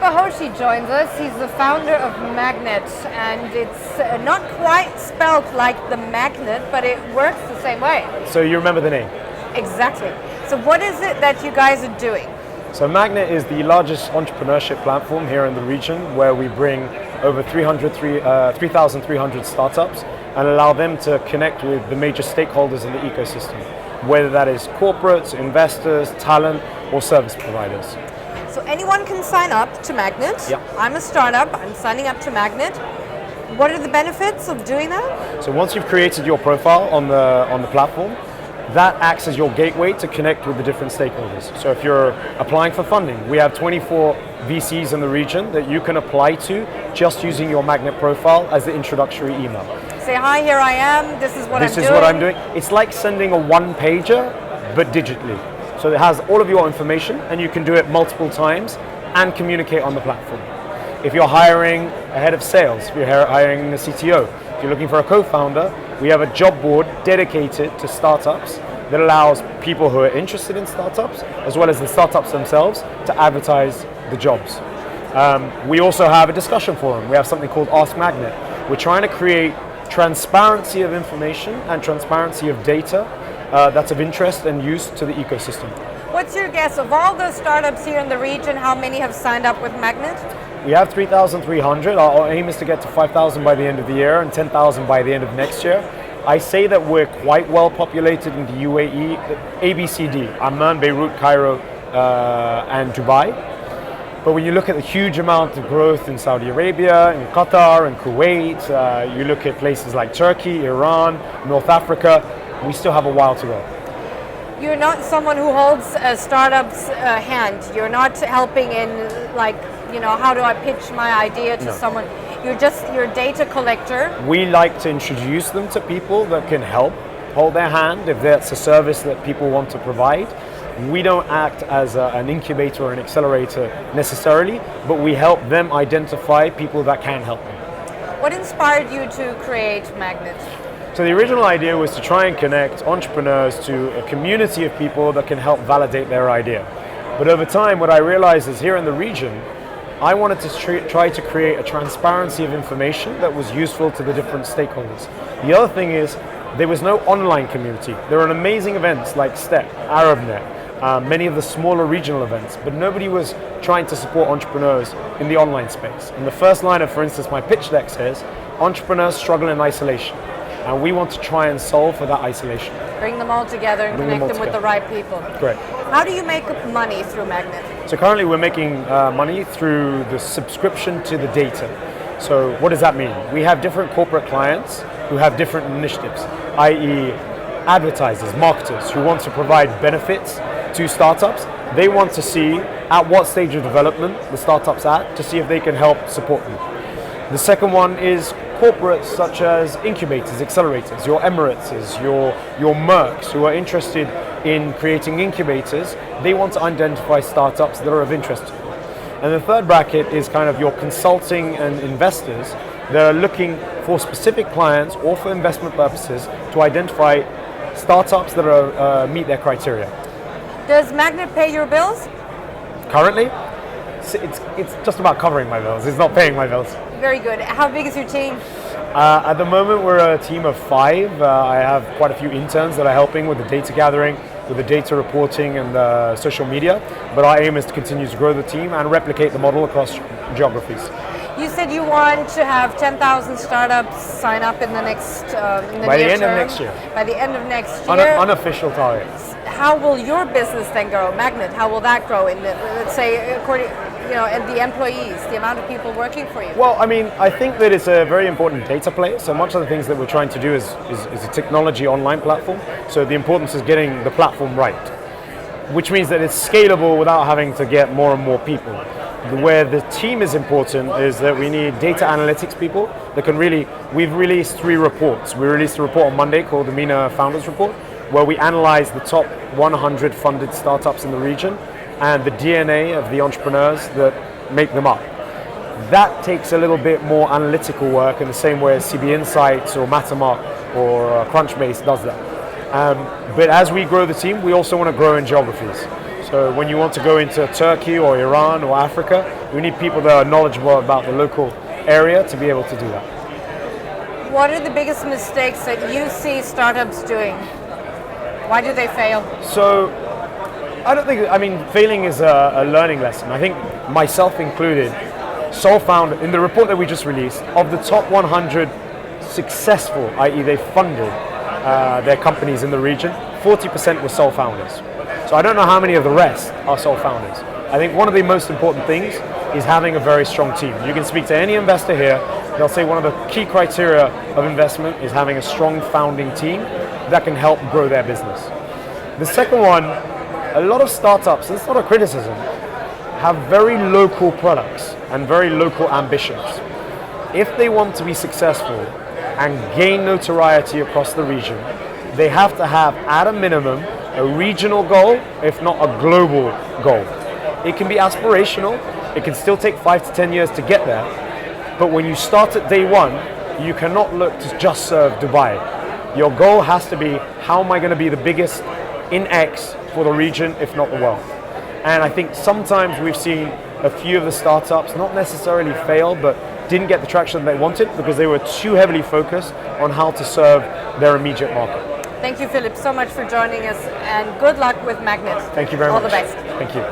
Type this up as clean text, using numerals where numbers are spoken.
Bahoshy joins us. He's the founder of MAGNiTT, and it's not quite spelled like the magnet, but it works the same way. So you remember the name? Exactly. So what is it that you guys are doing? So MAGNiTT is the largest entrepreneurship platform here in the region, where we bring over 3,300 startups and allow them to connect with the major stakeholders in the ecosystem, whether that is corporates, investors, talent, or service providers. So anyone can sign up to MAGNiTT. Yeah. I'm a startup, I'm signing up to MAGNiTT. What are the benefits of doing that? So once you've created your profile on the platform, that acts as your gateway to connect with the different stakeholders. So if you're applying for funding, we have 24 VCs in the region that you can apply to just using your MAGNiTT profile as the introductory email. Say, hi, here I am, this is what I'm doing. This is what I'm doing. It's like sending a one-pager, but digitally. So it has all of your information, and you can do it multiple times and communicate on the platform. If you're hiring a head of sales, if you're hiring a CTO, if you're looking for a co-founder, we have a job board dedicated to startups that allows people who are interested in startups, as well as the startups themselves, to advertise the jobs. We also have a discussion forum. We have something called Ask MAGNiTT. We're trying to create transparency of information and transparency of data that's of interest and use to the ecosystem. What's your guess of all the startups here in the region, how many have signed up with MAGNiTT? We have 3,300. Our aim is to get to 5,000 by the end of the year and 10,000 by the end of next year. I say that we're quite well populated in the UAE, ABCD, Amman, Beirut, Cairo, and Dubai. But when you look at the huge amount of growth in Saudi Arabia, in Qatar, and Kuwait, you look at places like Turkey, Iran, North Africa, we still have a while to go. You're not someone who holds a startup's hand. You're not helping in, like, you know, how do I pitch my idea to someone? You're a data collector. We like to introduce them to people that can help hold their hand if that's a service that people want to provide. We don't act as an incubator or an accelerator necessarily, but we help them identify people that can help them. What inspired you to create MAGNiTT? So the original idea was to try and connect entrepreneurs to a community of people that can help validate their idea. But over time, what I realized is here in the region, I wanted to try to create a transparency of information that was useful to the different stakeholders. The other thing is, there was no online community. There are amazing events like STEP, ArabNet, many of the smaller regional events, but nobody was trying to support entrepreneurs in the online space. And the first line of, for instance, my pitch deck says, entrepreneurs struggle in isolation. And we want to try and solve for that isolation. Bring them all together and connect them with the right people. Great. How do you make money through MAGNiTT? So currently we're making money through the subscription to the data. So what does that mean? We have different corporate clients who have different initiatives, i.e. advertisers, marketers who want to provide benefits to startups. They want to see at what stage of development the startup's at to see if they can help support them. The second one is corporates such as incubators, accelerators, your Emirates, your Mercks who are interested in creating incubators. They want to identify startups that are of interest to them. And the third bracket is kind of your consulting and investors that are looking for specific clients or for investment purposes to identify startups that are meet their criteria. Does MAGNiTT pay your bills? Currently, it's just about covering my bills. It's not paying my bills. Very good. How big is your team? At the moment, we're a team of 5. I have quite a few interns that are helping with the data gathering, with the data reporting and social media. But our aim is to continue to grow the team and replicate the model across geographies. You said you want to have 10,000 startups sign up in the next By the end of next year. By the end of next year. Unofficial targets. How will your business then grow, MAGNiTT? How will that grow in the, let's say, according, you know, and the employees, the amount of people working for you? Well, I mean, I think that it's a very important data play. So much of the things that we're trying to do is a technology online platform. So the importance is getting the platform right, which means that it's scalable without having to get more and more people. Where the team is important is that we need data analytics people that can really, we've released 3 reports. We released a report on Monday called the MENA Founders Report, where we analyze the top 100 funded startups in the region and the DNA of the entrepreneurs that make them up. That takes a little bit more analytical work in the same way as CB Insights or Mattermark or Crunchbase does that. But as we grow the team, we also want to grow in geographies. So when you want to go into Turkey or Iran or Africa, you need people that are knowledgeable about the local area to be able to do that. What are the biggest mistakes that you see startups doing? Why do they fail? So I don't think, failing is a learning lesson. I think myself included, sole founder, in the report that we just released, of the top 100 successful, i.e. they funded their companies in the region, 40% were sole founders. So I don't know how many of the rest are sole founders. I think one of the most important things is having a very strong team. You can speak to any investor here, they'll say one of the key criteria of investment is having a strong founding team that can help grow their business. The second one, a lot of startups, and it's not a criticism, have very local products and very local ambitions. If they want to be successful and gain notoriety across the region, they have to have, at a minimum, a regional goal, if not a global goal. It can be aspirational, it can still take 5 to 10 years to get there, but when you start at day one, you cannot look to just serve Dubai. Your goal has to be, how am I going to be the biggest in X for the region, if not the world? And I think sometimes we've seen a few of the startups not necessarily fail, but didn't get the traction they wanted because they were too heavily focused on how to serve their immediate market. Thank you, Philip, so much for joining us, and good luck with MAGNiTT. Thank you very much. All the best. Thank you.